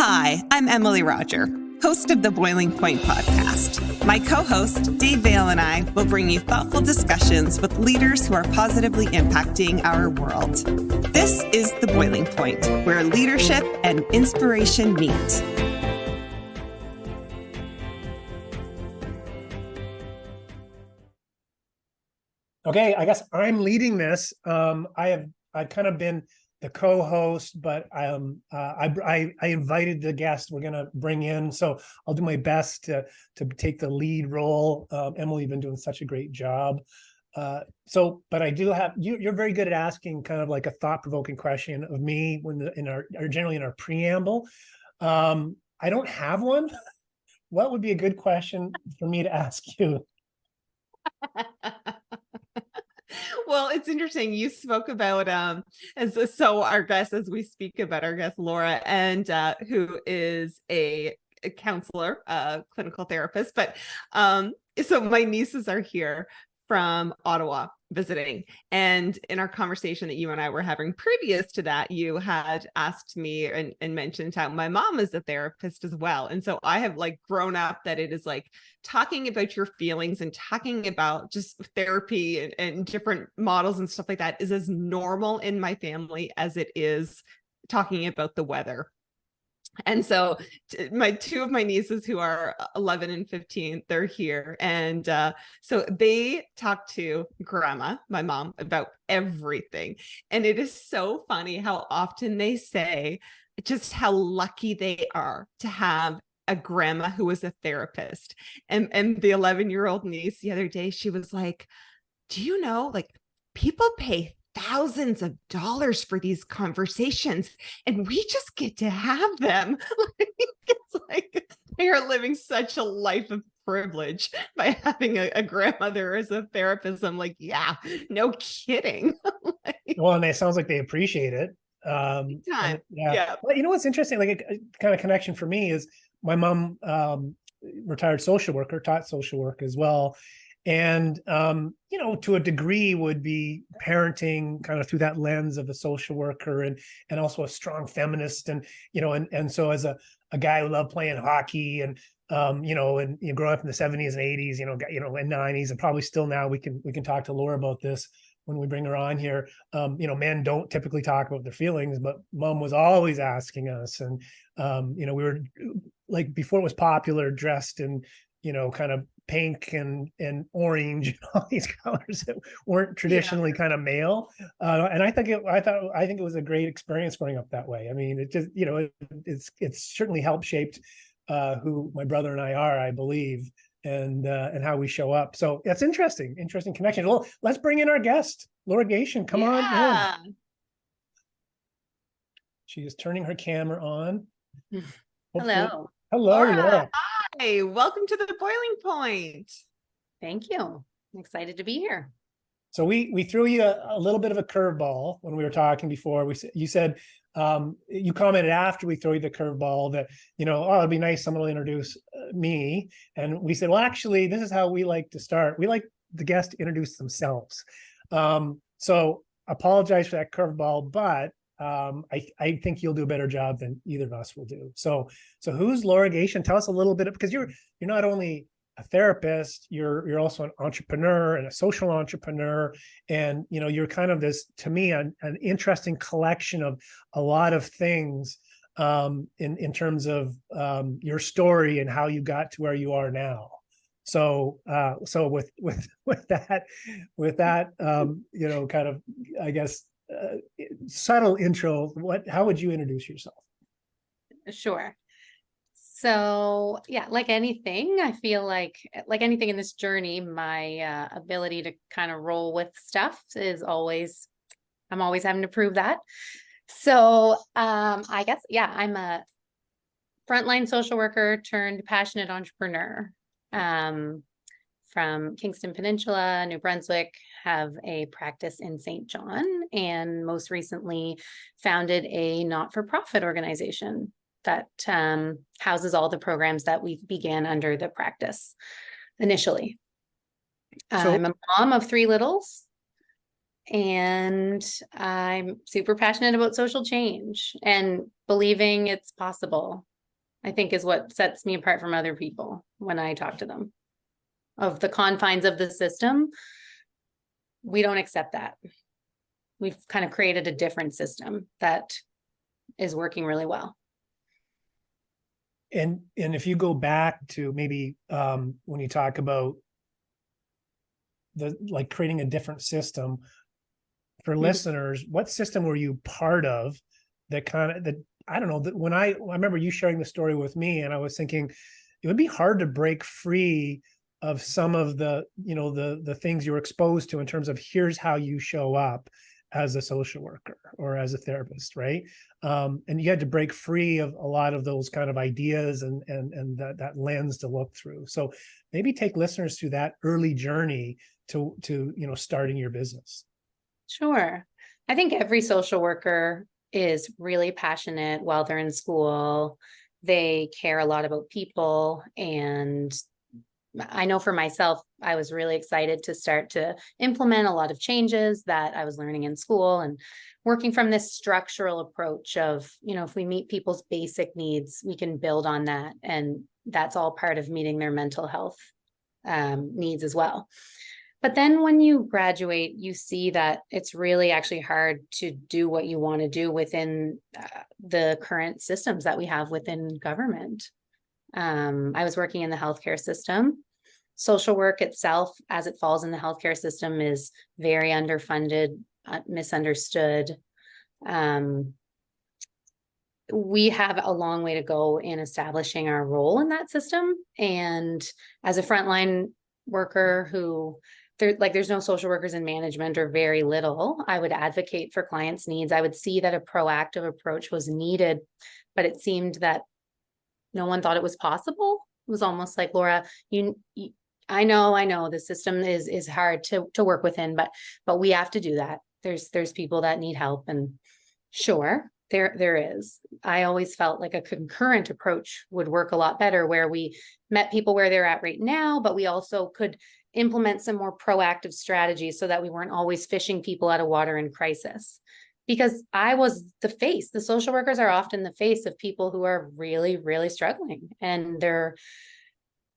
Hi, I'm Emily Rodger, host of the Boiling Point podcast. My co-host, Dave Veale, and I will bring you thoughtful discussions with leaders who are positively impacting our world. This is The Boiling Point, where leadership and inspiration meet. Okay, I guess I'm leading this. I've kind of been the co-host, but I invited the guest we're going to bring in, so I'll do my best to take the lead role. Emily, you've been doing such a great job. But I do have you're very good at asking kind of like a thought-provoking question of me generally in our preamble. I don't have one. What would be a good question for me to ask you? Well, it's interesting. You spoke about our guest, as we speak about our guest Laura, and who is a counselor, clinical therapist. But so my nieces are here from Ottawa visiting, and in our conversation that you and I were having previous to that, you had asked me and mentioned how my mom is a therapist as well. And so I have like grown up that it is like talking about your feelings and talking about just therapy and different models and stuff like that is as normal in my family as it is talking about the weather. And so two of my nieces who are 11 and 15, they're here. And so they talk to grandma, my mom, about everything. And it is so funny how often they say just how lucky they are to have a grandma who is a therapist. And the 11-year-old niece the other day, she was like, do you know, like people pay thousands of dollars for these conversations and we just get to have them. It's like they are living such a life of privilege by having a grandmother as a therapist. I'm like, yeah, no kidding. Well, and it sounds like they appreciate it. Yeah. Well, you know what's interesting, like a kind of connection for me is my mom, retired social worker, taught social work as well. And, to a degree would be parenting kind of through that lens of a social worker and also a strong feminist. And, and so as a guy who loved playing hockey and, growing up in the 70s and 80s, and 90s, and probably still now we can talk to Laura about this when we bring her on here. Men don't typically talk about their feelings, but mom was always asking us. And, we were like, before it was popular, dressed in, kind of pink and orange, and all these colors that weren't traditionally kind of male. And I think it was a great experience growing up that way. I mean, it just, it's certainly helped shaped who my brother and I are, I believe, and how we show up. So that's interesting connection. Well, let's bring in our guest, Laura Gatien. Come on in. She is turning her camera on. Hello. Hello, Laura. Hi, welcome to the Boiling Point. Thank you. I'm excited to be here. So we threw you a little bit of a curveball when we were talking before. You said you commented after we threw you the curveball that it'd be nice someone will introduce me, and we said, well, actually, this is how we like to start. We like the guest to introduce themselves. So apologize for that curveball, but I think you'll do a better job than either of us will do. So who's Laura Gatien? Tell us a little bit, because you're not only a therapist, you're also an entrepreneur and a social entrepreneur. And, you're kind of this, to me, an interesting collection of a lot of things in terms of your story and how you got to where you are now. So with that, kind of, I guess, subtle intro, how would you introduce yourself? Sure. So yeah, like anything, I feel like anything in this journey, my ability to kind of roll with stuff I'm always having to prove that. So I guess, yeah, I'm a frontline social worker turned passionate entrepreneur. From Kingston Peninsula, New Brunswick, have a practice in St. John, and most recently founded a not-for-profit organization that houses all the programs that we began under the practice initially. I'm a mom of 3 littles, and I'm super passionate about social change and believing it's possible I think is what sets me apart from other people when I talk to them. Of the confines of the system, we don't accept that. We've kind of created a different system that is working really well. And if you go back to maybe when you talk about like creating a different system for listeners, what system were you part of that I don't know, that when I remember you sharing the story with me, and I was thinking it would be hard to break free of some of the, the things you were exposed to in terms of here's how you show up as a social worker or as a therapist, right? And you had to break free of a lot of those kind of ideas and that lens to look through. So maybe take listeners through that early journey to starting your business. Sure. I think every social worker is really passionate while they're in school. They care a lot about people. And I know for myself, I was really excited to start to implement a lot of changes that I was learning in school and working from this structural approach of, if we meet people's basic needs, we can build on that. And that's all part of meeting their mental health needs as well. But then when you graduate, you see that it's really actually hard to do what you want to do within the current systems that we have within government. I was working in the healthcare system. Social work itself, as it falls in the healthcare system, is very underfunded, misunderstood. We have a long way to go in establishing our role in that system. And as a frontline worker there's no social workers in management or very little, I would advocate for clients' needs. I would see that a proactive approach was needed, but it seemed that no one thought it was possible. It was almost like, Laura, I know the system is hard to work within, but we have to do that. There's people that need help, and sure, there is. I always felt like a concurrent approach would work a lot better, where we met people where they're at right now, but we also could implement some more proactive strategies so that we weren't always fishing people out of water in crisis. Because I was the social workers are often the face of people who are really, really struggling. And they're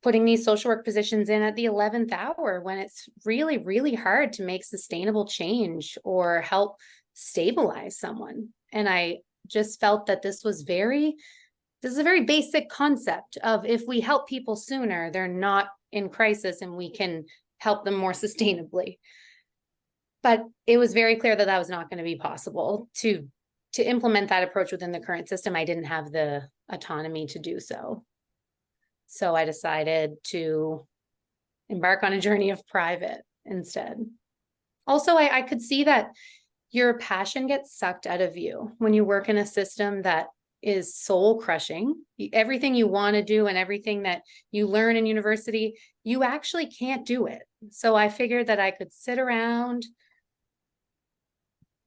putting these social work positions in at the 11th hour when it's really, really hard to make sustainable change or help stabilize someone. And I just felt that this is a very basic concept of, if we help people sooner, they're not in crisis and we can help them more sustainably. But it was very clear that was not going to be possible to implement that approach within the current system. I didn't have the autonomy to do so. So I decided to embark on a journey of private instead. Also, I could see that your passion gets sucked out of you when you work in a system that is soul crushing. Everything you want to do and everything that you learn in university, you actually can't do it. So I figured that I could sit around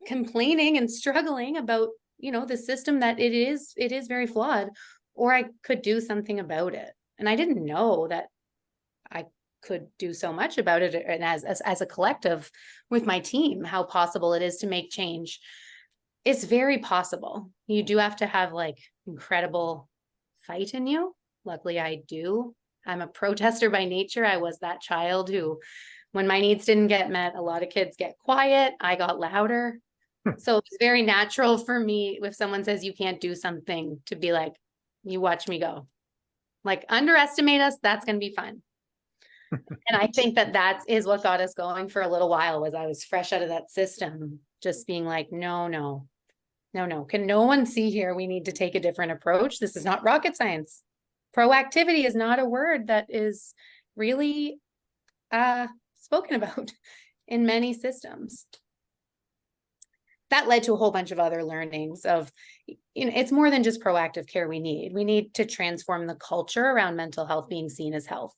complaining and struggling about, the system that it is very flawed, or I could do something about it. And I didn't know that I could do so much about it, and as a collective with my team, how possible it is to make change. It's very possible. You do have to have incredible fight in you. Luckily, I do. I'm a protester by nature. I was that child who, when my needs didn't get met, a lot of kids get quiet. I got louder. So it's very natural for me, if someone says you can't do something, to be like, you watch me go. Underestimate us, that's going to be fun. And I think that is what got us going for a little while, was I was fresh out of that system, just being like, no. Can no one see here? We need to take a different approach. This is not rocket science. Proactivity is not a word that is really spoken about in many systems. That led to a whole bunch of other learnings of, it's more than just proactive care we need. We need to transform the culture around mental health being seen as health.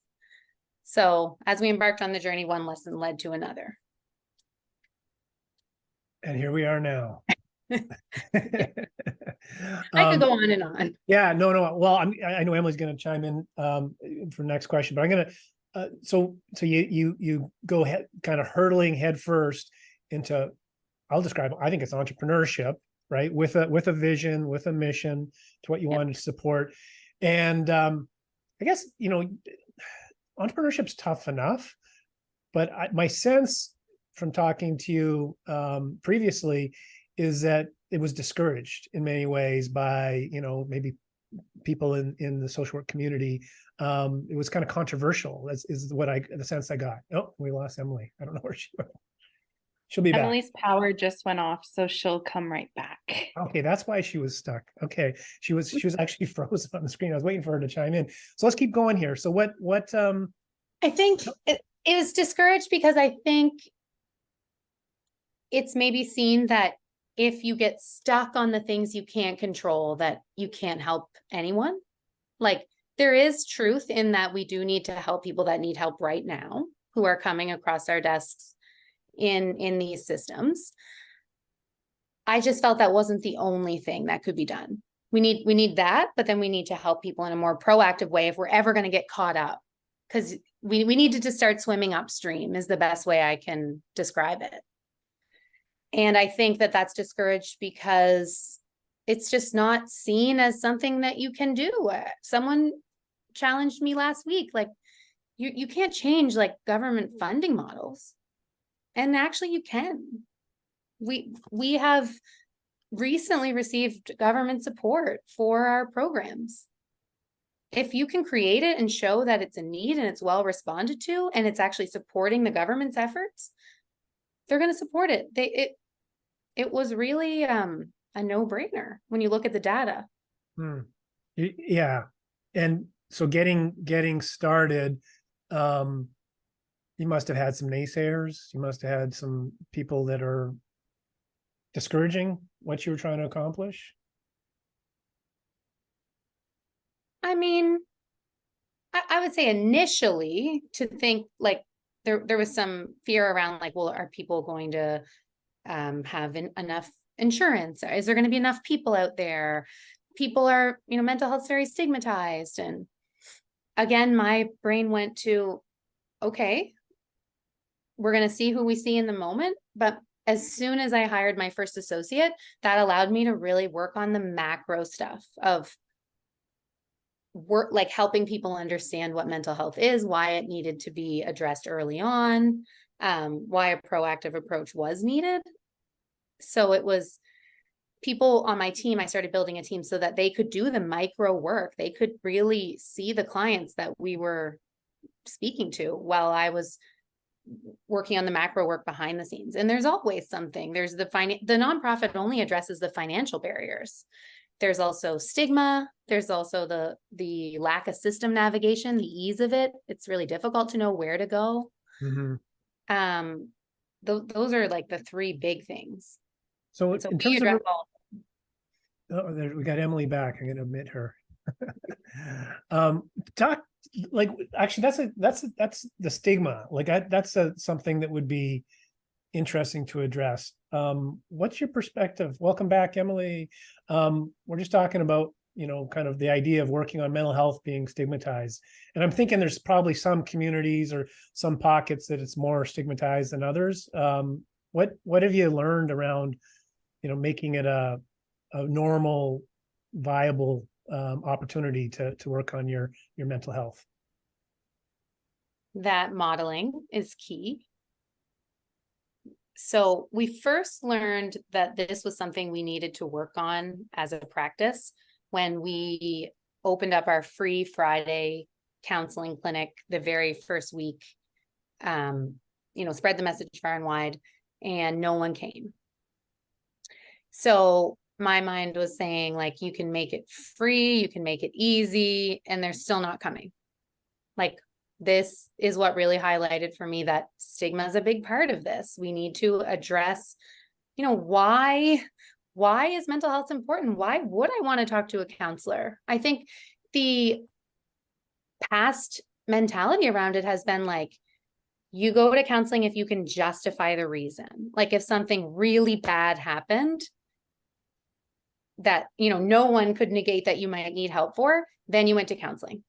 So as we embarked on the journey, one lesson led to another. And here we are now. I could go on and on. Yeah, no. Well, I know Emily's going to chime in for the next question, but I'm going to. So you go ahead, kind of hurtling headfirst into. I'll describe. I think it's entrepreneurship, right? With a vision, with a mission to what you want to support. And I guess, entrepreneurship's tough enough, but my sense from talking to you previously is that it was discouraged in many ways by, maybe people in the social work community. It was kind of controversial, is the sense I got. Oh, we lost Emily. I don't know where she went. She'll be back. Emily's power just went off, so she'll come right back. Okay, that's why she was stuck. Okay, she was actually frozen on the screen. I was waiting for her to chime in. So let's keep going here. So what I think it was discouraged because I think it's maybe seen that if you get stuck on the things you can't control, that you can't help anyone. Like, there is truth in that we do need to help people that need help right now, who are coming across our desks in these systems. I just felt that wasn't the only thing that could be done. We need that, but then we need to help people in a more proactive way if we're ever going to get caught up, because we needed to start swimming upstream is the best way I can describe it. And I think that that's discouraged because it's just not seen as something that you can do. Someone challenged me last week, like, you can't change like government funding models. And actually you can. We have recently received government support for our programs. If you can create it and show that it's a need and it's well responded to, and it's actually supporting the government's efforts, they're going to support it. It was really a no-brainer when you look at the data. Yeah. And so getting started, you must have had some naysayers. You must have had some people that are discouraging what you were trying to accomplish. I mean, I would say initially to think like there was some fear around like, well, are people going to have enough insurance? Is there going to be enough people out there? People are, mental health's very stigmatized. And again, my brain went to, okay, we're going to see who we see in the moment. But as soon as I hired my first associate, that allowed me to really work on the macro stuff of work, like helping people understand what mental health is, why it needed to be addressed early on, why a proactive approach was needed. So it was people on my team. I started building a team so that they could do the micro work. They could really see the clients that we were speaking to while I was working on the macro work behind the scenes. And there's always something. There's the nonprofit only addresses the financial barriers. There's also stigma. There's also the lack of system navigation, the ease of it. It's really difficult to know where to go. Mm-hmm. Those are like the three big things. So in terms of, we got Emily back. I'm going to admit her. Actually, that's the stigma. Like that's something that would be interesting to address. What's your perspective? Welcome back, Emily. We're just talking about, kind of the idea of working on mental health being stigmatized. And I'm thinking there's probably some communities or some pockets that it's more stigmatized than others. What have you learned around, making it a normal, viable opportunity to work on your mental health? That modeling is key. So we first learned that this was something we needed to work on as a practice when we opened up our free Friday counseling clinic the very first week, spread the message far and wide, and no one came. So my mind was saying, like, you can make it free, you can make it easy, and they're still not coming. Like, this is what really highlighted for me that stigma is a big part of this. We need to address, why is mental health important? Why would I want to talk to a counselor? I think the past mentality around it has been like, you go to counseling if you can justify the reason. Like if something really bad happened that, no one could negate that you might need help for, then you went to counseling.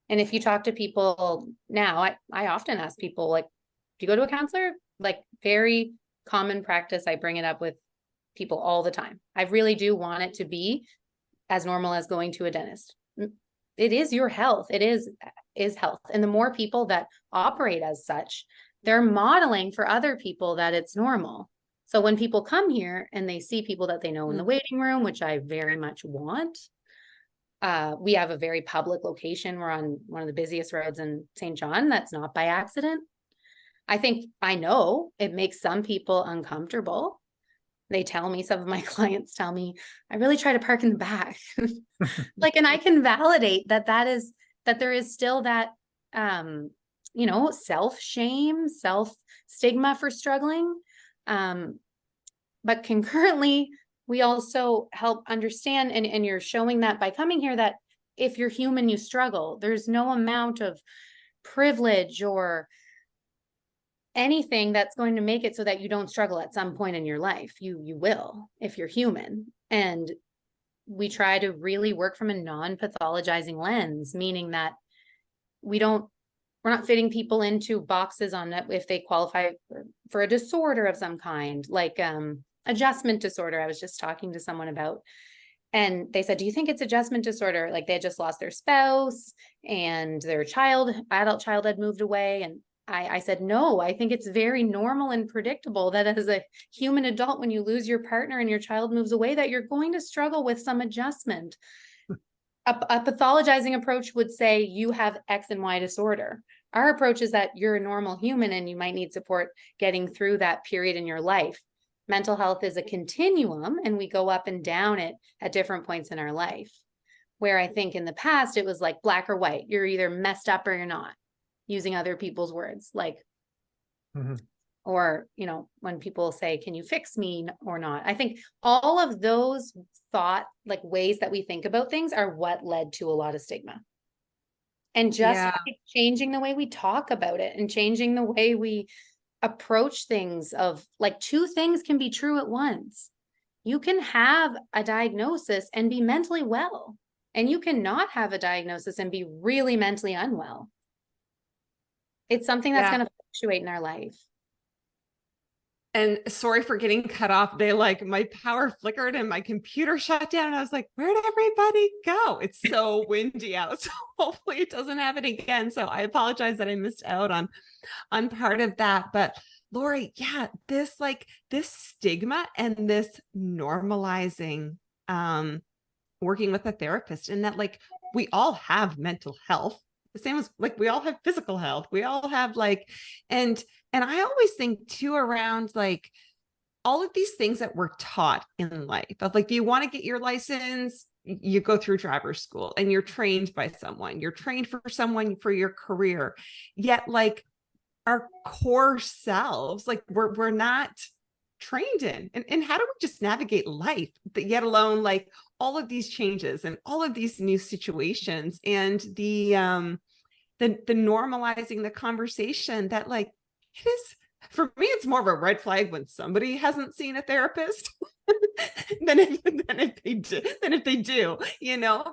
And if you talk to people now, I often ask people, like, do you go to a counselor? Like, very common practice. I bring it up with people all the time. I really do want it to be as normal as going to a dentist. it is your health. It is health. And the more people that operate as such, they're modeling for other people that it's normal. So when people come here and they see people that they know in the waiting room, which I very much want, we have a very public location. We're on one of the busiest roads in St. John. That's not by accident. I know it makes some people uncomfortable. They tell me, some of my clients tell me, I really try to park in the back. Like, and I can validate that there is still that, self-shame, self-stigma for struggling. But concurrently, we also help understand, and you're showing that by coming here, that if you're human, you struggle. There's no amount of privilege or anything that's going to make it so that you don't struggle at some point in your life. You will, if you're human. And we try to really work from a non-pathologizing lens, meaning that we're not fitting people into boxes on if they qualify for a disorder of some kind, like adjustment disorder. I was just talking to someone about, and they said, do you think it's adjustment disorder? Like, they had just lost their spouse and their adult child had moved away. And I said, no, I think it's very normal and predictable that as a human adult, when you lose your partner and your child moves away, that you're going to struggle with some adjustment. A pathologizing approach would say you have X and Y disorder. Our approach is that you're a normal human and you might need support getting through that period in your life. Mental health is a continuum, and we go up and down it at different points in our life. Where I think in the past, it was like black or white. You're either messed up or you're not, using other people's words, like, or, when people say, can you fix me or not? I think all of those ways that we think about things are what led to a lot of stigma. And just changing the way we talk about it and changing the way we approach things, of like, two things can be true at once. You can have a diagnosis and be mentally well, and you cannot have a diagnosis and be really mentally unwell. It's something that's going to fluctuate in our life. And sorry for getting cut off. My power flickered and my computer shut down. And I was like, where did everybody go? It's so windy out. So hopefully it doesn't happen again. So I apologize that I missed out on part of that. But Laura, this stigma and this normalizing, working with a therapist, and that we all have mental health. The same as we all have physical health. We all have and I always think too around all of these things that we're taught in life of do you want to get your license? You go through driver's school and you're trained by someone. You're trained for someone for your career. Yet our core selves, we're not trained in. And how do we just navigate life, yet alone all of these changes and all of these new situations, and the normalizing the conversation that it is, for me, it's more of a red flag when somebody hasn't seen a therapist than if they do,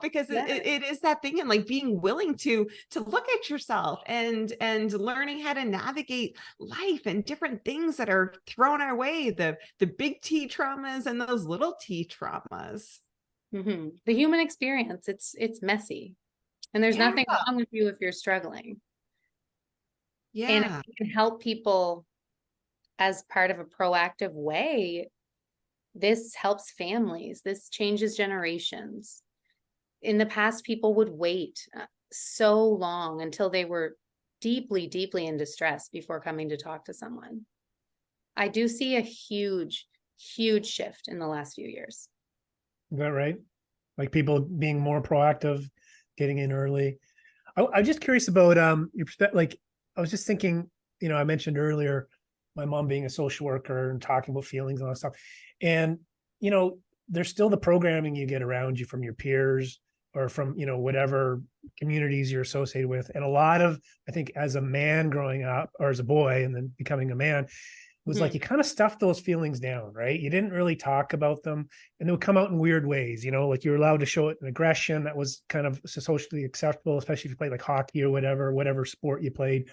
because it is that thing, and being willing to look at yourself and learning how to navigate life and different things that are thrown our way, the big T traumas and those little T traumas. The human experience, it's messy, and there's nothing wrong with you if you're struggling. And if you can help people as part of a proactive way, this helps families. This changes generations. In the past, people would wait so long until they were deeply, deeply in distress before coming to talk to someone. I do see a huge, huge shift in the last few years. Is that right? People being more proactive, getting in early. I'm just curious about your perspective. I was just thinking, I mentioned earlier my mom being a social worker and talking about feelings and all that stuff. And, there's still the programming you get around you from your peers or from, whatever communities you're associated with. And a lot of, I think, as a man growing up, or as a boy and then becoming a man, it was you kind of stuffed those feelings down, right? You didn't really talk about them, and they would come out in weird ways, you were allowed to show it in aggression that was kind of socially acceptable, especially if you played hockey or whatever sport you played.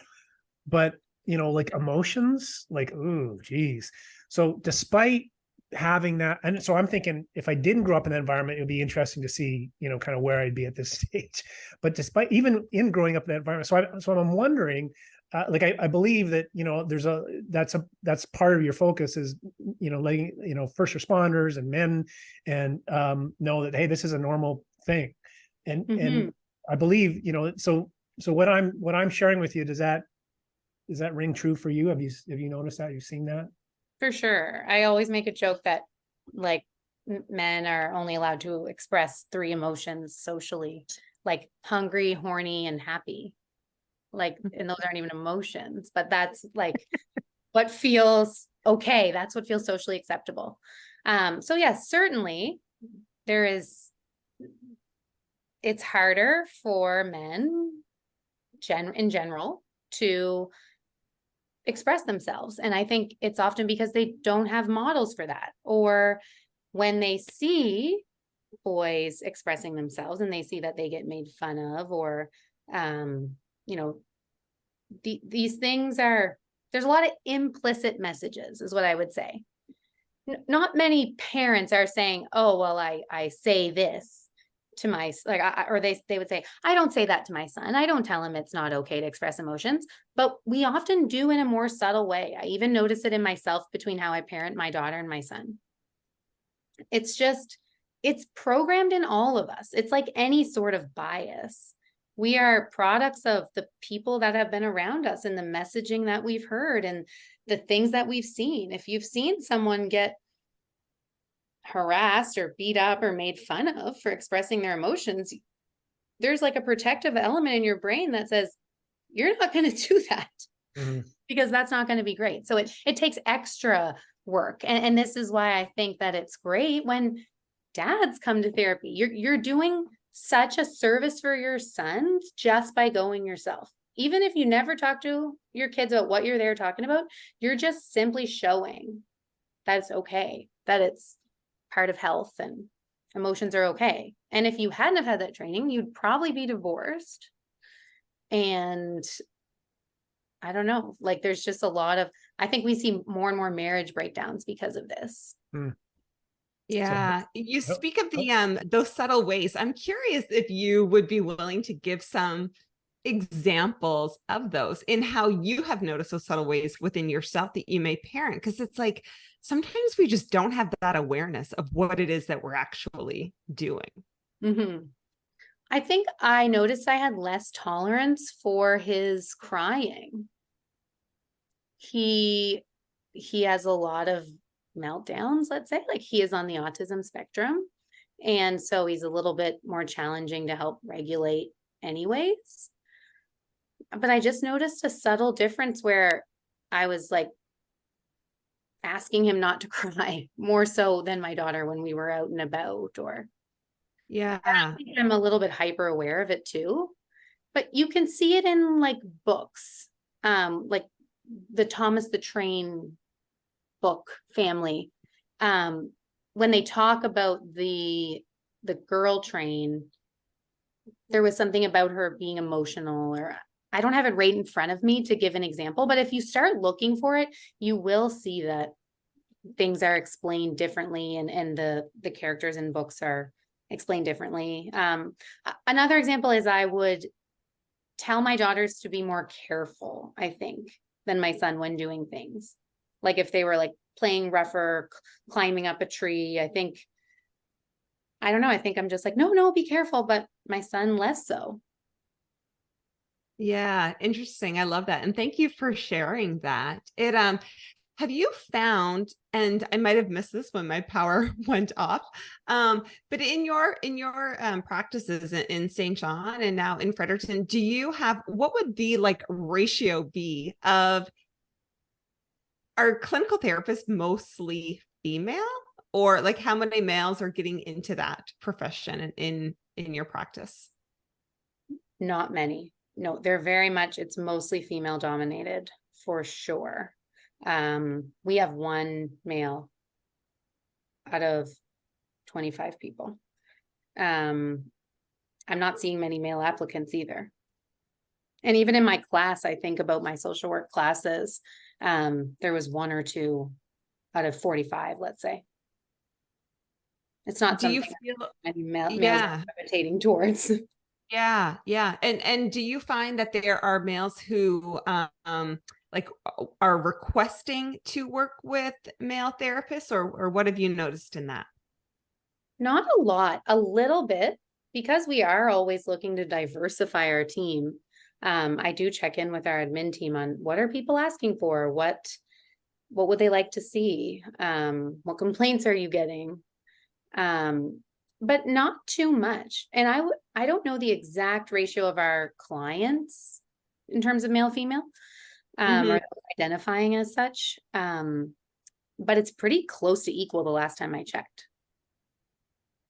But, emotions, ooh, geez. So despite having that, and so I'm thinking if I didn't grow up in that environment, it would be interesting to see, kind of where I'd be at this stage. But despite even in growing up in that environment, so I'm wondering, like I believe that that's part of your focus is letting first responders and men and know that, hey, this is a normal thing, and I believe so what I'm sharing with you, does that ring true for you? Have you noticed that? You've seen that? For sure. I always make a joke that like men are only allowed to express 3 emotions socially, like hungry, horny, and happy. Like, and those aren't even emotions, but that's like what feels okay. That's what feels socially acceptable. So yes, certainly it's harder for men in general to express themselves. And I think it's often because they don't have models for that, or when they see boys expressing themselves and they see that they get made fun of, or these things there's a lot of implicit messages is what I would say. Not many parents are saying, oh, well, I say this to my, like, or they would say, I don't say that to my son. I don't tell him it's not okay to express emotions, but we often do in a more subtle way. I even notice it in myself between how I parent my daughter and my son. It's programmed in all of us. It's like any sort of bias. We are products of the people that have been around us and the messaging that we've heard and the things that we've seen. If you've seen someone get harassed or beat up or made fun of for expressing their emotions, there's like a protective element in your brain that says, you're not going to do that because that's not going to be great. So it takes extra work. And this is why I think that it's great when dads come to therapy. You're doing such a service for your sons just by going yourself. Even if you never talk to your kids about what you're there talking about, you're just simply showing that it's okay, that it's part of health and emotions are okay. And if you hadn't have had that training, you'd probably be divorced. And I don't know, like there's just I think we see more and more marriage breakdowns because of this. Yeah, you speak of those subtle ways. I'm curious if you would be willing to give some examples of those in how you have noticed those subtle ways within yourself that you may parent, because it's like sometimes we just don't have that awareness of what it is that we're actually doing. I think I noticed I had less tolerance for his crying. He has a lot of meltdowns, let's say, like he is on the autism spectrum. And so he's a little bit more challenging to help regulate anyways. But I just noticed a subtle difference where I was like asking him not to cry more so than my daughter when we were out and about, or I'm a little bit hyper aware of it too. But you can see it in like books, like the Thomas the Train book family. When they talk about the girl train, there was something about her being emotional, or I don't have it right in front of me to give an example, but if you start looking for it, you will see that things are explained differently, and the characters in books are explained differently. Another example is I would tell my daughters to be more careful, I think, than my son when doing things. Like if they were like playing rougher, climbing up a tree, I think I'm just like, no, be careful. But my son less so. Yeah, interesting. I love that. And thank you for sharing that. Have you found, and I might have missed this when my power went off, but in your practices in St. John and now in Fredericton, what would the like ratio be of, are clinical therapists mostly female, or like how many males are getting into that profession in your practice? Not many. No, it's mostly female dominated for sure. We have one male out of 25 people. I'm not seeing many male applicants either. And even in my class, I think about my social work classes, there was 1 or 2 out of 45, let's say. It's not Do you something feel, males yeah, are gravitating towards. yeah. And do you find that there are males who like are requesting to work with male therapists, or what have you noticed in that? Not a lot, a little bit, because we are always looking to diversify our team. I do check in with our admin team on what are people asking for, what would they like to see, what complaints are you getting, but not too much. And I don't know the exact ratio of our clients in terms of male female, or identifying as such, but it's pretty close to equal the last time I checked.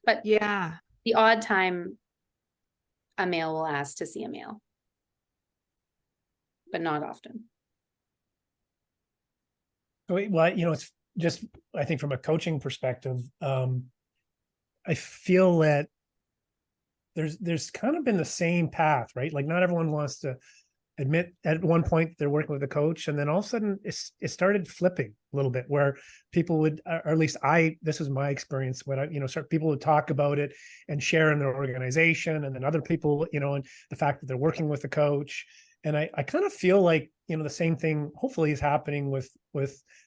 But Yeah. the odd time a male will ask to see a male, but not often. Well, it's just, I think from a coaching perspective, I feel that there's kind of been the same path, right? Like not everyone wants to admit at one point they're working with a coach, and then all of a sudden it started flipping a little bit, where people would, or at least this was my experience, when people would talk about it and share in their organization, and then other people, and the fact that they're working with a coach. And I kind of feel like, the same thing hopefully is happening with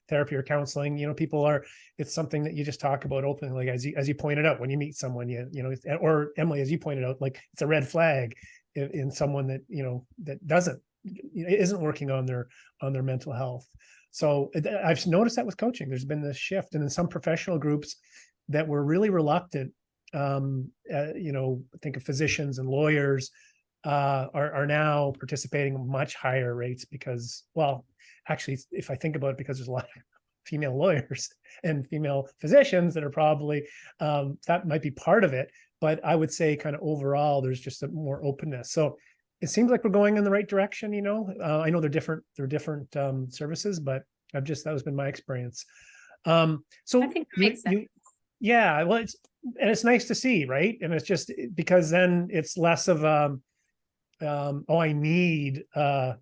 therapy or counseling. It's something that you just talk about openly, like as you pointed out, when you meet someone, or Emily, as you pointed out, like it's a red flag in someone that, that isn't working on their mental health. So I've noticed that with coaching, there's been this shift, and in some professional groups that were really reluctant, think of physicians and lawyers, are now participating at much higher rates because, well, actually, if I think about it, because there's a lot of female lawyers and female physicians that are probably, that might be part of it. But I would say kind of overall, there's just a more openness. So it seems like we're going in the right direction. I know they're different services, but that has been my experience. So I think that makes sense. Yeah, well, it's nice to see, right? And it's just because then it's less of I need a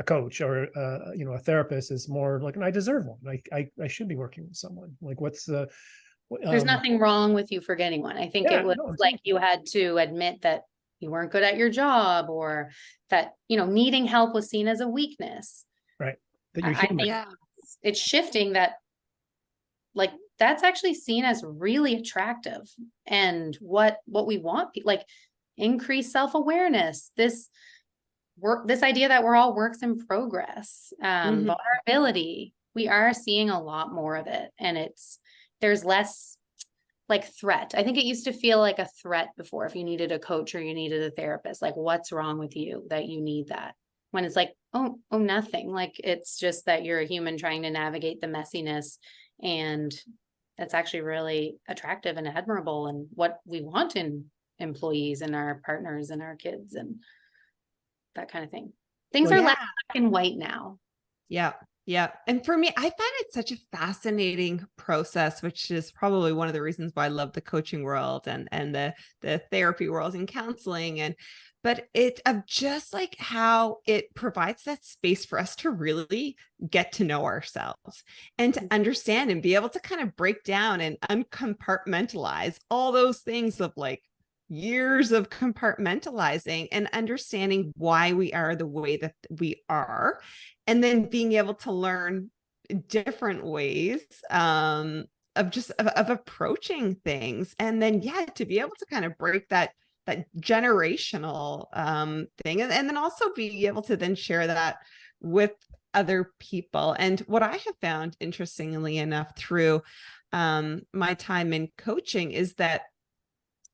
coach or a therapist. Is more like, and I deserve one. Like I should be working with someone. Like there's nothing wrong with you for getting one. I think it was like you had to admit that you weren't good at your job, or that, needing help was seen as a weakness. Right. I think it's shifting that, like, that's actually seen as really attractive, and what we want, like increased self-awareness, this idea that we're all works in progress, vulnerability. We are seeing a lot more of it, and there's less like threat. I think it used to feel like a threat before, if you needed a coach or you needed a therapist, like, what's wrong with you that you need that? When it's like, oh, nothing. Like, it's just that you're a human trying to navigate the messiness, and that's actually really attractive and admirable, and what we want in employees and our partners and our kids and that kind of thing. Things are less black and white now. Yeah. And for me, I find it such a fascinating process, which is probably one of the reasons why I love the coaching world and the therapy world and counseling. But it of just like how it provides that space for us to really get to know ourselves and to understand and be able to kind of break down and uncompartmentalize all those things of like years of compartmentalizing and understanding why we are the way that we are, and then being able to learn different ways of approaching things, and then to be able to kind of break that generational thing, and then also be able to then share that with other people. And what I have found, interestingly enough, through my time in coaching, is that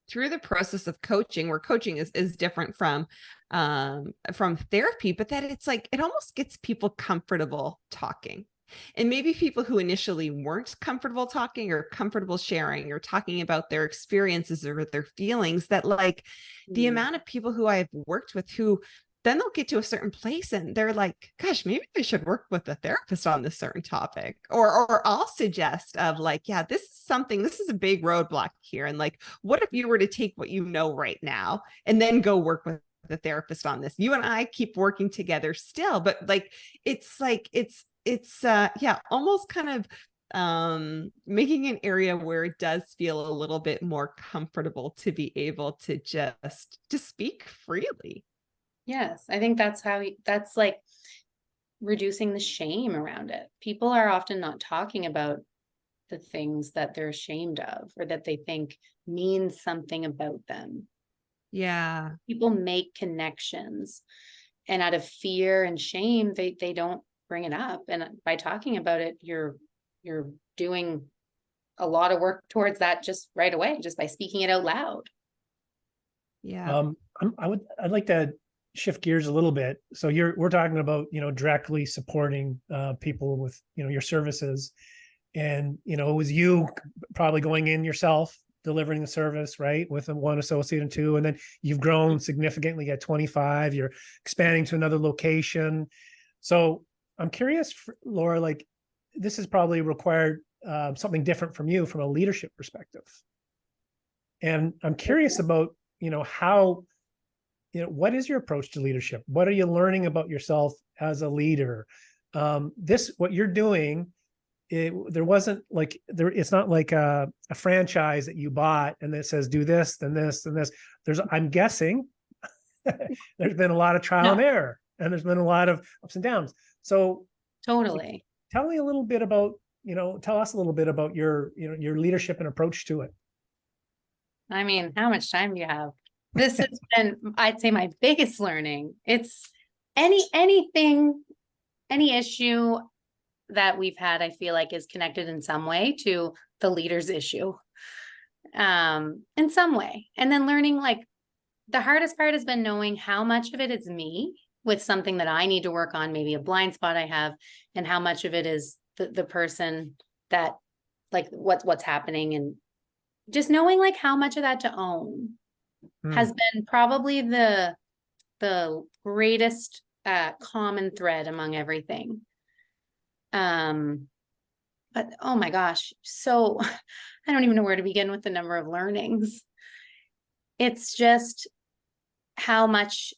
through the process of coaching, where coaching is different from therapy, but that it's like, it almost gets people comfortable talking. And maybe people who initially weren't comfortable talking or comfortable sharing or talking about their experiences or their feelings, that like the amount of people who I've worked with who then they'll get to a certain place and they're like, gosh, maybe I should work with a therapist on this certain topic. Or I'll suggest of like, this is a big roadblock here. And like, what if you were to take what you know right now and then go work with the therapist on this? You and I keep working together still, but like, it's almost kind of making an area where it does feel a little bit more comfortable to be able to just to speak freely. Yes, I think that's like reducing the shame around it. People are often not talking about the things that they're ashamed of or that they think means something about them. Yeah. People make connections, and out of fear and shame, they don't bring it up. And by talking about it, you're doing a lot of work towards that just right away, just by speaking it out loud. Yeah. I'd like to shift gears a little bit. So we're talking about, directly supporting people with, your services, and, it was you probably going in yourself, delivering the service, right, with one associate and two, and then you've grown significantly at 25, you're expanding to another location. So I'm curious, Laura, like, this has probably required something different from you from a leadership perspective. And I'm curious about, how, what is your approach to leadership? What are you learning about yourself as a leader? What you're doing, it's not like a franchise that you bought and that says do this, then this, and this. I'm guessing there's been a lot of trial and error, and there's been a lot of ups and downs. So totally. Tell us a little bit about your leadership and approach to it. I mean, how much time do you have? This has been, I'd say, my biggest learning. It's any issue that we've had, I feel like, is connected in some way to the leader's issue, in some way. And then learning, like, the hardest part has been knowing how much of it is me with something that I need to work on, maybe a blind spot I have, and how much of it is the person that, like, what's happening, and just knowing, like, how much of that to own has been probably the greatest common thread among everything. But oh my gosh, so I don't even know where to begin with the number of learnings. It's just how much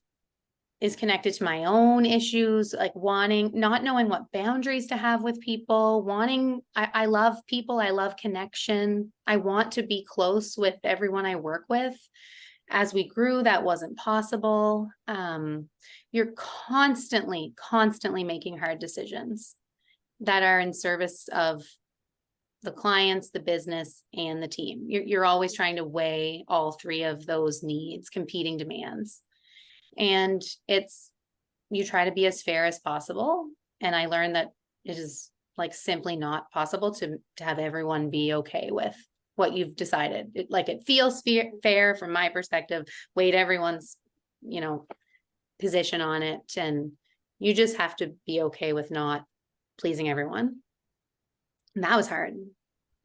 is connected to my own issues, like not knowing what boundaries to have with people, I love people, I love connection. I want to be close with everyone I work with. As we grew, that wasn't possible. You're constantly making hard decisions that are in service of the clients, the business, and the team. You're always trying to weigh all three of those needs, competing demands. And you try to be as fair as possible. And I learned that it is, like, simply not possible to have everyone be okay with what you've decided. It feels fair from my perspective, weighed everyone's, position on it. And you just have to be okay with not pleasing everyone. And that was hard.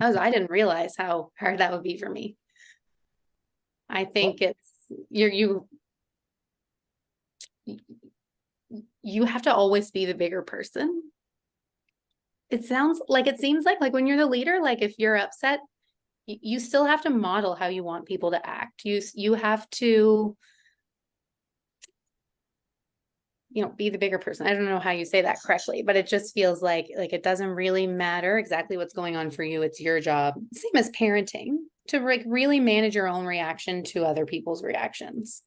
I didn't realize how hard that would be for me. I think you have to always be the bigger person. It seems like when you're the leader, like, if you're upset, you still have to model how you want people to act. You have to, be the bigger person. I don't know how you say that correctly, but it just feels like it doesn't really matter exactly what's going on for you. It's your job. Same as parenting, to really manage your own reaction to other people's reactions.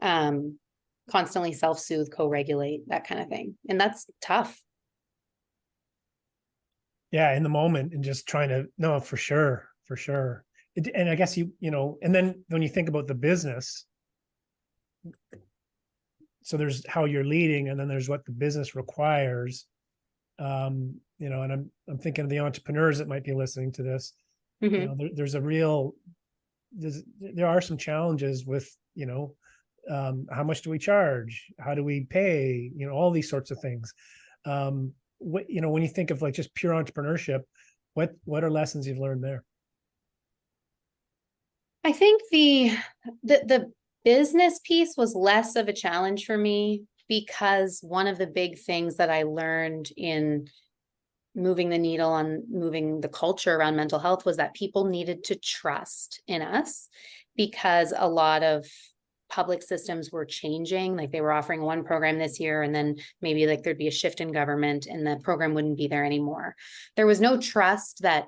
Constantly self-soothe, co-regulate, that kind of thing. And that's tough. Yeah, in the moment, and just trying to, no, for sure. And I guess and then when you think about the business, so there's how you're leading, and then there's what the business requires. And I'm thinking of the entrepreneurs that might be listening to this. Mm-hmm. There are some challenges with, how much do we charge? How do we pay? All these sorts of things. When you think of, like, just pure entrepreneurship, what are lessons you've learned there? I think the business piece was less of a challenge for me, because one of the big things that I learned in moving the needle on moving the culture around mental health was that people needed to trust in us, because a lot of public systems were changing. Like they were offering one program this year, and then maybe like there'd be a shift in government and the program wouldn't be there anymore. There was no trust that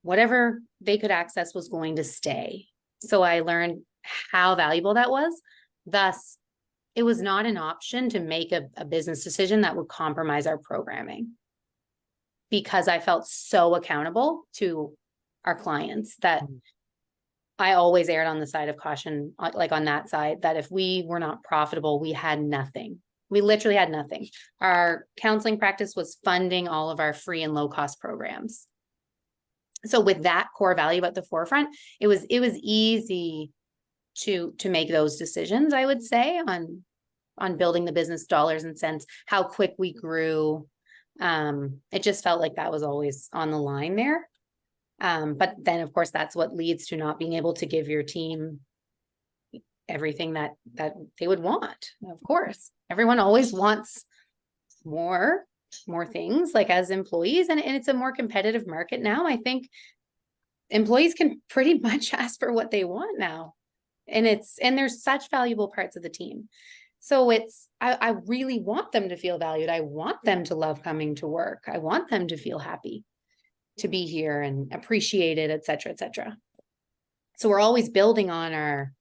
whatever they could access was going to stay. So I learned how valuable that was. Thus, it was not an option to make a business decision that would compromise our programming, because I felt so accountable to our clients that I always erred on the side of caution, like on that side, that if we were not profitable, we had nothing. We literally had nothing. Our counseling practice was funding all of our free and low cost programs. So with that core value at the forefront, it was easy to make those decisions, I would say, on building the business dollars and cents, how quick we grew. It just felt like that was always on the line there. But then of course, that's what leads to not being able to give your team everything that they would want. Of course, everyone always wants more things, like as employees, and it's a more competitive market now. I think employees can pretty much ask for what they want now. And there's such valuable parts of the team. So I really want them to feel valued. I want them to love coming to work. I want them to feel happy to be here and appreciated, et cetera, et cetera. So we're always building on our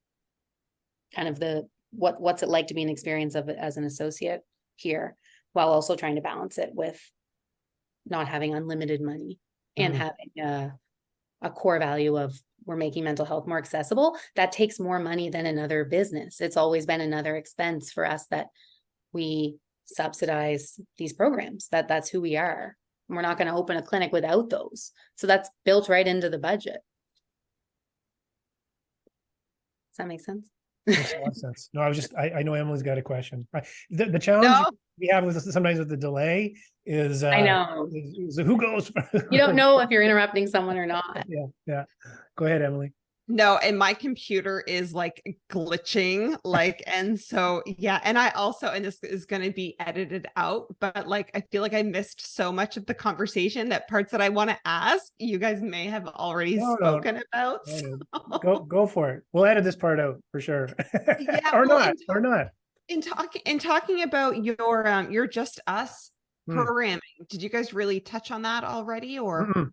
kind of what's it like to be an experience of it as an associate here, while also trying to balance it with not having unlimited money and having a core value of we're making mental health more accessible. That takes more money than another business. It's always been another expense for us that we subsidize these programs. That's who we are. And we're not going to open a clinic without those. So that's built right into the budget. Does that make sense? Makes a lot of sense. No, I know Emily's got a question. The challenge we have with sometimes with the delay is I know is who goes. You don't know if you're interrupting someone or not. Yeah. Go ahead, Emily. No, and my computer is like glitching, like, and so, yeah. And I also, and this is going to be edited out, but like, I feel like I missed so much of the conversation that parts that I want to ask, you guys may have already spoken about. So. Go for it. We'll edit this part out for sure. Yeah, or not. In talking about your Just Us programming, did you guys really touch on that already, or? Okay.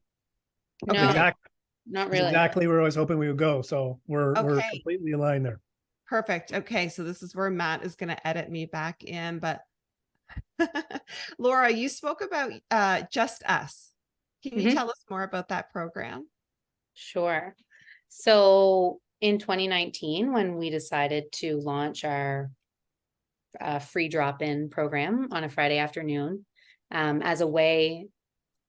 No. Exactly. Not really. Exactly where I was hoping we would go. So we're completely aligned there. Perfect. Okay. So this is where Matt is going to edit me back in, but Laura, you spoke about Just Us. Can you tell us more about that program? Sure. So in 2019, when we decided to launch our free drop-in program on a Friday afternoon, as a way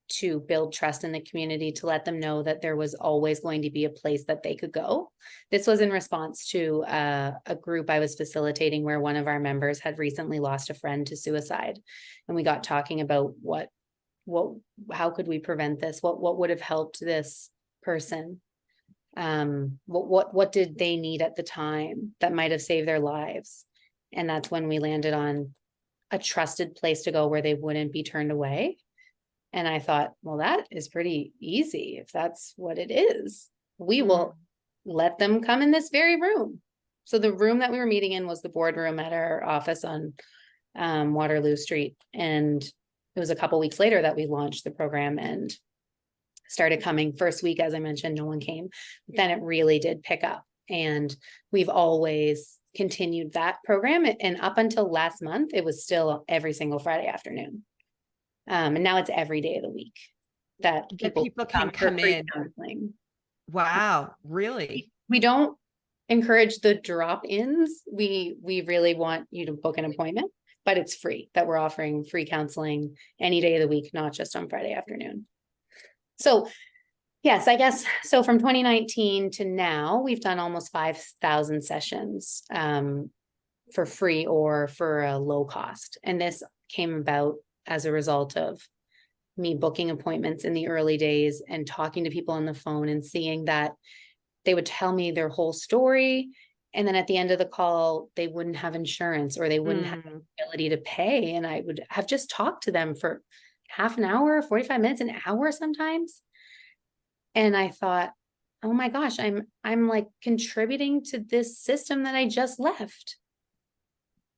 to build trust in the community, to let them know that there was always going to be a place that they could go. This was in response to a group I was facilitating where one of our members had recently lost a friend to suicide. And we got talking about how could we prevent this? What would have helped this person? What did they need at the time that might have saved their lives? And that's when we landed on a trusted place to go where they wouldn't be turned away. And I thought, well, that is pretty easy. If that's what it is, we will let them come in this very room. So the room that we were meeting in was the boardroom at our office on Waterloo Street. And it was a couple weeks later that we launched the program and started coming. First week, as I mentioned, no one came. But then it really did pick up. And we've always continued that program. And up until last month, it was still every single Friday afternoon. And now it's every day of the week that people can come in. Counseling. Wow, really? We don't encourage the drop-ins. We really want you to book an appointment, but it's free, that we're offering free counseling any day of the week, not just on Friday afternoon. So yes, I guess, so from 2019 to now, we've done almost 5,000 sessions for free or for a low cost. And this came about as a result of me booking appointments in the early days and talking to people on the phone and seeing that they would tell me their whole story. And then at the end of the call, they wouldn't have insurance or they wouldn't have the ability to pay. And I would have just talked to them for half an hour, 45 minutes, an hour sometimes. And I thought, oh my gosh, I'm like contributing to this system that I just left.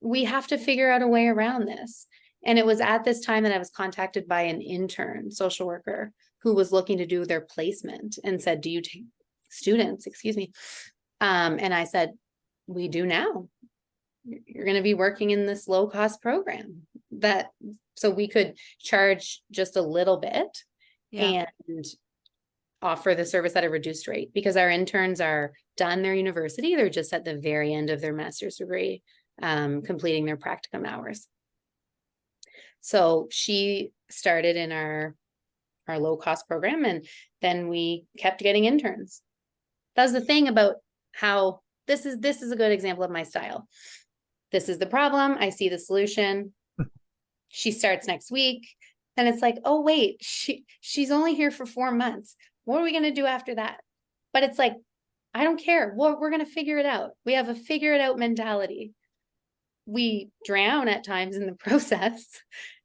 We have to figure out a way around this. And it was at this time that I was contacted by an intern social worker who was looking to do their placement and said, do you take students? Excuse me. And I said, we do now. You're going to be working in this low cost program so we could charge just a little bit and offer the service at a reduced rate, because our interns are done their university. They're just at the very end of their master's degree, completing their practicum hours. So she started in our low cost program, and then we kept getting interns. That's the thing about how this is a good example of my style. This is the problem. I see the solution. She starts next week. And it's like, oh, wait, she's only here for 4 months. What are we going to do after that? But it's like, I don't care. We're going to figure it out. We have a figure it out mentality. We drown at times in the process.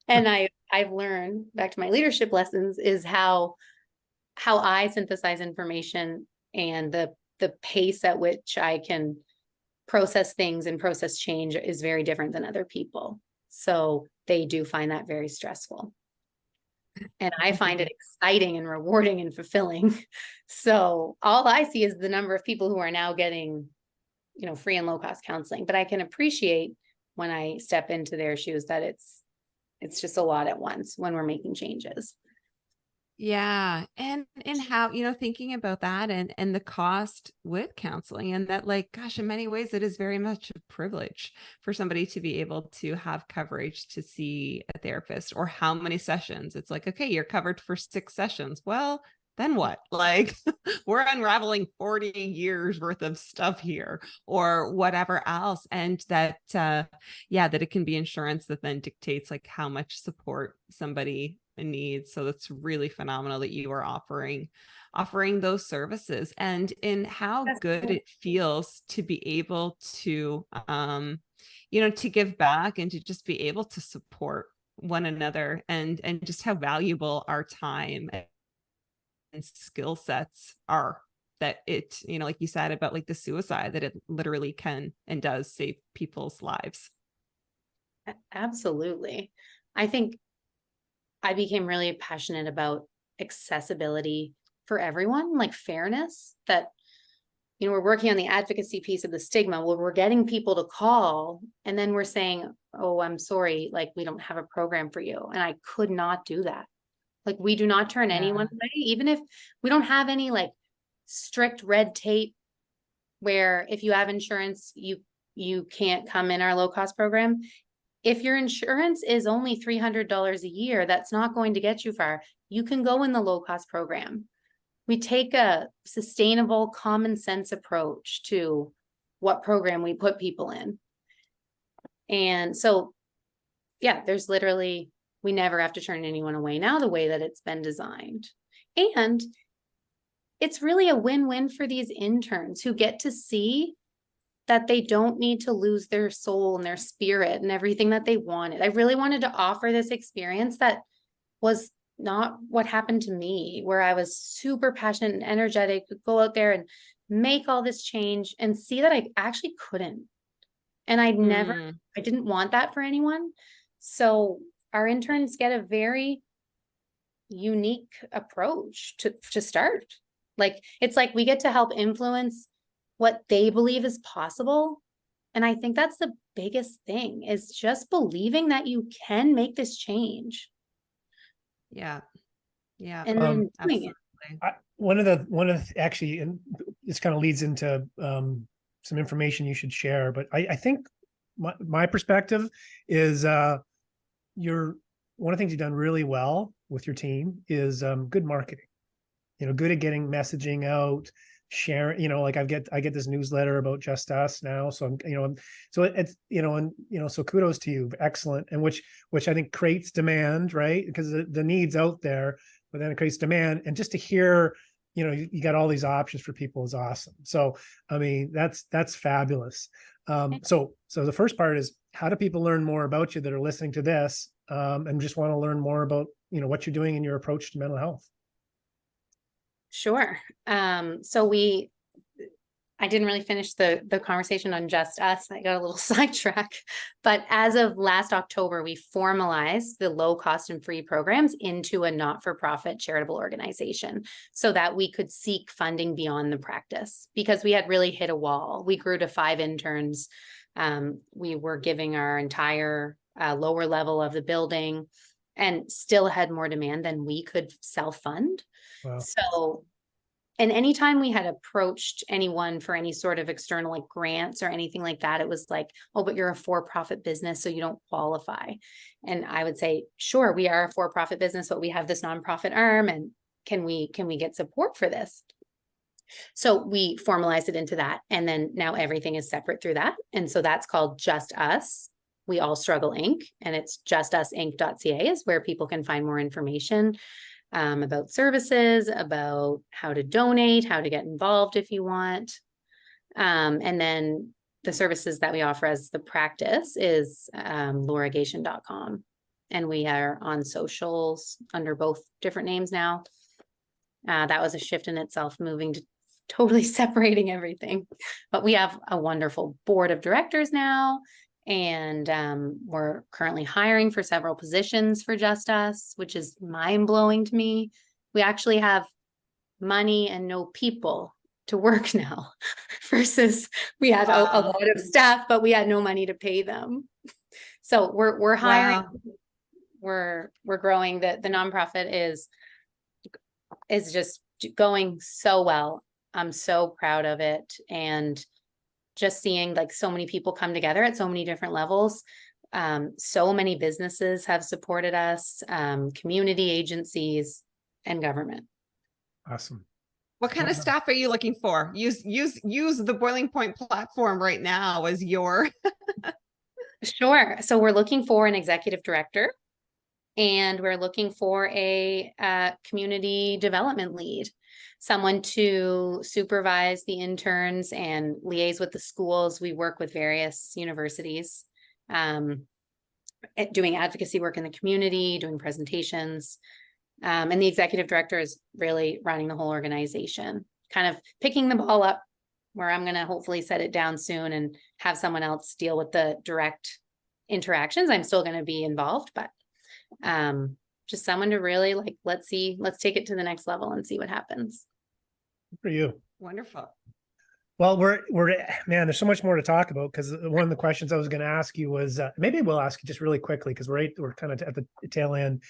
And I've learned, back to my leadership lessons, is how I synthesize information, and the pace at which I can process things and process change is very different than other people. So they do find that very stressful. And I find it exciting and rewarding and fulfilling. So all I see is the number of people who are now getting, free and low cost counseling. But I can appreciate when I step into their shoes that it's just a lot at once when we're making changes. Yeah. And how, thinking about that and the cost with counseling, and that, like, gosh, in many ways, it is very much a privilege for somebody to be able to have coverage to see a therapist, or how many sessions. It's like, okay, you're covered for 6 sessions. Well, then what? Like, we're unraveling 40 years worth of stuff here, or whatever else. And that, that it can be insurance that then dictates like how much support somebody needs. So that's really phenomenal that you are offering those services, and in how good it feels to be able to, to give back and to just be able to support one another, and just how valuable our time and skill sets are, that it, like you said about like the suicide, that it literally can and does save people's lives. Absolutely. I think I became really passionate about accessibility for everyone, like fairness, that, we're working on the advocacy piece of the stigma. Well, we're getting people to call, and then we're saying, oh, I'm sorry, like, we don't have a program for you. And I could not do that. Like, we do not turn anyone away, even if we don't have any like strict red tape where if you have insurance, you can't come in our low cost program. If your insurance is only $300 a year, that's not going to get you far. You can go in the low cost program. We take a sustainable, common sense approach to what program we put people in. And so, there's literally, we never have to turn anyone away now, the way that it's been designed. And it's really a win-win for these interns who get to see that they don't need to lose their soul and their spirit and everything that they wanted. I really wanted to offer this experience that was not what happened to me, where I was super passionate and energetic, could go out there and make all this change, and see that I actually couldn't. And I didn't want that for anyone. So our interns get a very unique approach to start. Like, it's like we get to help influence what they believe is possible. And I think that's the biggest thing, is just believing that you can make this change. Yeah. And then doing it. One of the actually, and this kind of leads into some information you should share, but I think my perspective is one of the things you've done really well with your team is good marketing. Good at getting messaging out, share, like I get this newsletter about Just Us now. So I'm, so it's, so kudos to you. Excellent. And which I think creates demand, right? Because the need's out there, but then it creates demand. And just to hear, you got all these options for people is awesome. So, I mean, that's fabulous. So the first part is, how do people learn more about you that are listening to this, and just want to learn more about, what you're doing in your approach to mental health? Sure. I didn't really finish the conversation on Just Us. I got a little sidetracked. But as of last October, we formalized the low cost and free programs into a not-for-profit charitable organization so that we could seek funding beyond the practice, because we had really hit a wall. We grew to 5 interns. We were giving our entire lower level of the building and still had more demand than we could self-fund. Wow. So, and anytime we had approached anyone for any sort of external like grants or anything like that, it was like, oh, but you're a for-profit business, so you don't qualify. And I would say, sure, we are a for-profit business, but we have this nonprofit arm, and can we get support for this? So we formalized it into that. And then now everything is separate through that. And so that's called Just Us. We All Struggle Inc. And it's justusinc.ca is where people can find more information about services, about how to donate, how to get involved if you want. And then the services that we offer as the practice is lauragatien.com. And we are on socials under both different names now. That was a shift in itself, moving to totally separating everything. But we have a wonderful board of directors now. And we're currently hiring for several positions for Just Us, which is mind-blowing to me. We actually have money and no people to work now versus we had a lot of staff, but we had no money to pay them. So we're hiring, we're growing. The nonprofit is just going so well. I'm so proud of it. And just seeing like so many people come together at so many different levels. So many businesses have supported us, community agencies and government. Awesome. What kind of staff are you looking for? Use the Boiling Point platform right now as your. Sure. So we're looking for an executive director, and we're looking for a community development lead, someone to supervise the interns and liaise with the schools. We work with various universities, doing advocacy work in the community, doing presentations. And the executive director is really running the whole organization, kind of picking the ball up where I'm going to hopefully set it down soon and have someone else deal with the direct interactions. I'm still going to be involved, but just someone to really like, let's take it to the next level and see what happens. Good for you. Wonderful. Well, we're man, there's so much more to talk about, because one of the questions I was going to ask you was, maybe we'll ask you just really quickly, because we're kind of at the tail end.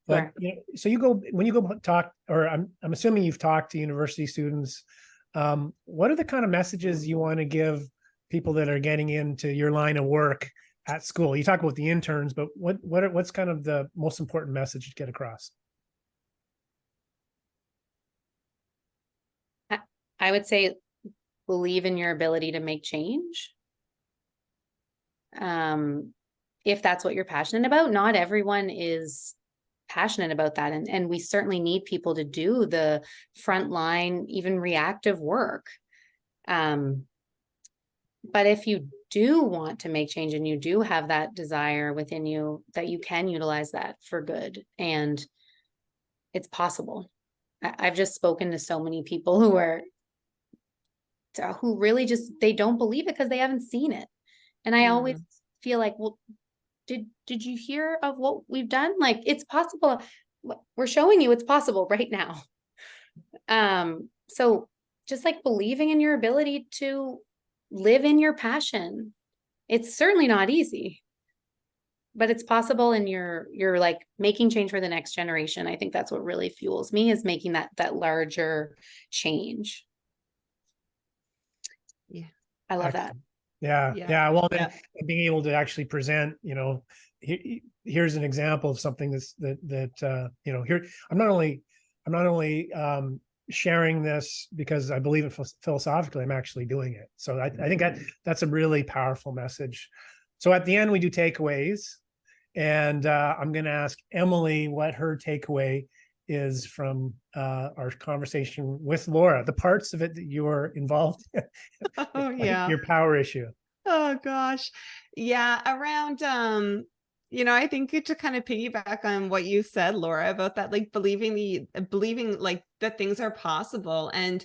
But Sure. you know, so when you go talk, or I'm assuming you've talked to university students. What are the kind of messages you want to give people that are getting into your line of work at school? You talk about the interns, but what's kind of the most important message to get across? I would say believe in your ability to make change. If that's what you're passionate about. Not everyone is passionate about that. And we certainly need people to do the frontline, even reactive work. But if you do want to make change and you do have that desire within you, that you can utilize that for good, and it's possible. I've just spoken to so many people who really just, they don't believe it because they haven't seen it. And I always feel like, well, did you hear of what we've done? Like, it's possible. We're showing you it's possible right now. So just like believing in your ability to live in your passion. It's certainly not easy, but it's possible, and you're like making change for the next generation. I think that's what really fuels me, is making that larger change. Yeah. I love that. Yeah. Well, then being able to actually present, here's an example of something that here, I'm not only sharing this because I believe it philosophically, I'm actually doing it. So I think that's a really powerful message. So at the end, we do takeaways, and I'm going to ask Emily what her takeaway is from our conversation with Laura, the parts of it that you're involved in. Oh, yeah. Your power issue. Oh gosh. Yeah. Around I think to kind of piggyback on what you said, Laura, about that, like believing like that things are possible, and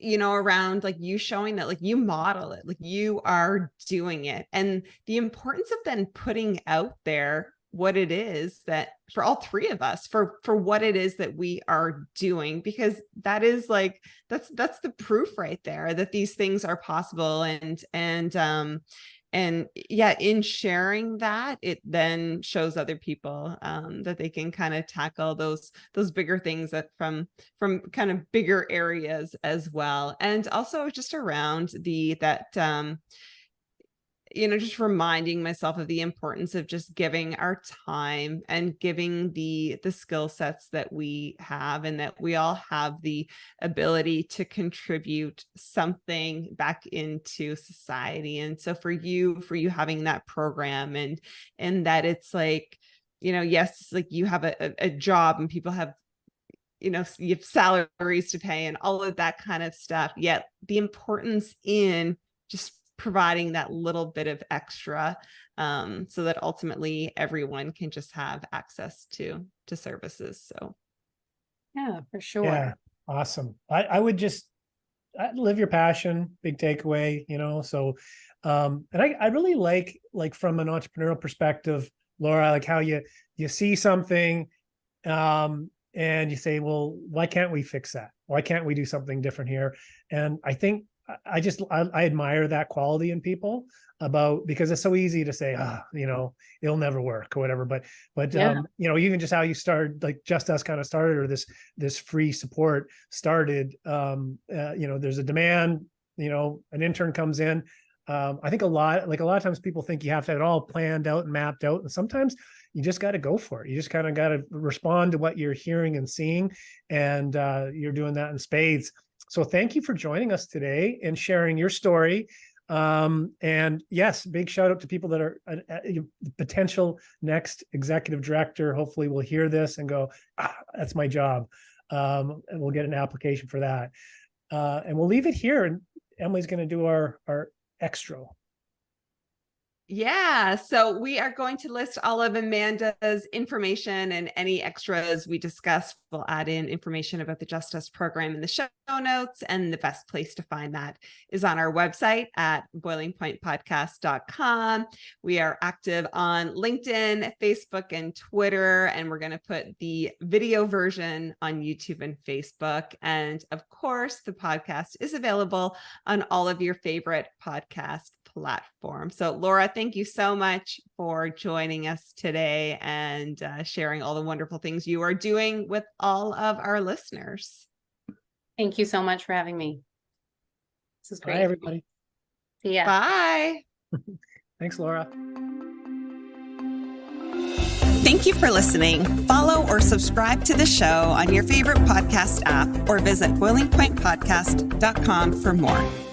around like you showing that, like you model it, like you are doing it, and the importance of then putting out there what it is that for all three of us, for what it is that we are doing, because that is like, that's the proof right there that these things are possible. And yeah, in sharing that, it then shows other people that they can kind of tackle those bigger things that from kind of bigger areas as well. And also just around just reminding myself of the importance of just giving our time and giving the skill sets that we have, and that we all have the ability to contribute something back into society. And so for you having that program, and that it's like, yes, like you have a job and people have, you have salaries to pay and all of that kind of stuff, yet the importance in just providing that little bit of extra, so that ultimately everyone can just have access to services. So yeah, for sure. Yeah, awesome. I would just live your passion, big takeaway, so and I really like from an entrepreneurial perspective, Laura, like how you see something and you say, well, why can't we fix that? Why can't we do something different here? And I think I admire that quality in people, because it's so easy to say, it'll never work or whatever. But yeah. Even just how you started, like Just Us kind of started, or this free support started, there's a demand, an intern comes in. I think a lot of times people think you have to have it all planned out and mapped out. And sometimes you just got to go for it. You just kind of got to respond to what you're hearing and seeing. And you're doing that in spades. So thank you for joining us today and sharing your story. And yes, big shout out to people that are potential next executive director. Hopefully we'll hear this and go, that's my job. And we'll get an application for that. And we'll leave it here. And Emily's going to do our extra. Yeah, so we are going to list all of Amanda's information, and any extras we discuss. We'll add in information about the Just Us program in the show notes, and the best place to find that is on our website at boilingpointpodcast.com. We are active on LinkedIn, Facebook, and Twitter, and we're going to put the video version on YouTube and Facebook. And of course, the podcast is available on all of your favorite podcast platform. So Laura, thank you so much for joining us today and sharing all the wonderful things you are doing with all of our listeners. Thank you so much for having me. This is great. Bye, everybody. See ya. Bye. Thanks, Laura. Thank you for listening. Follow or subscribe to the show on your favorite podcast app, or visit boilingpointpodcast.com for more.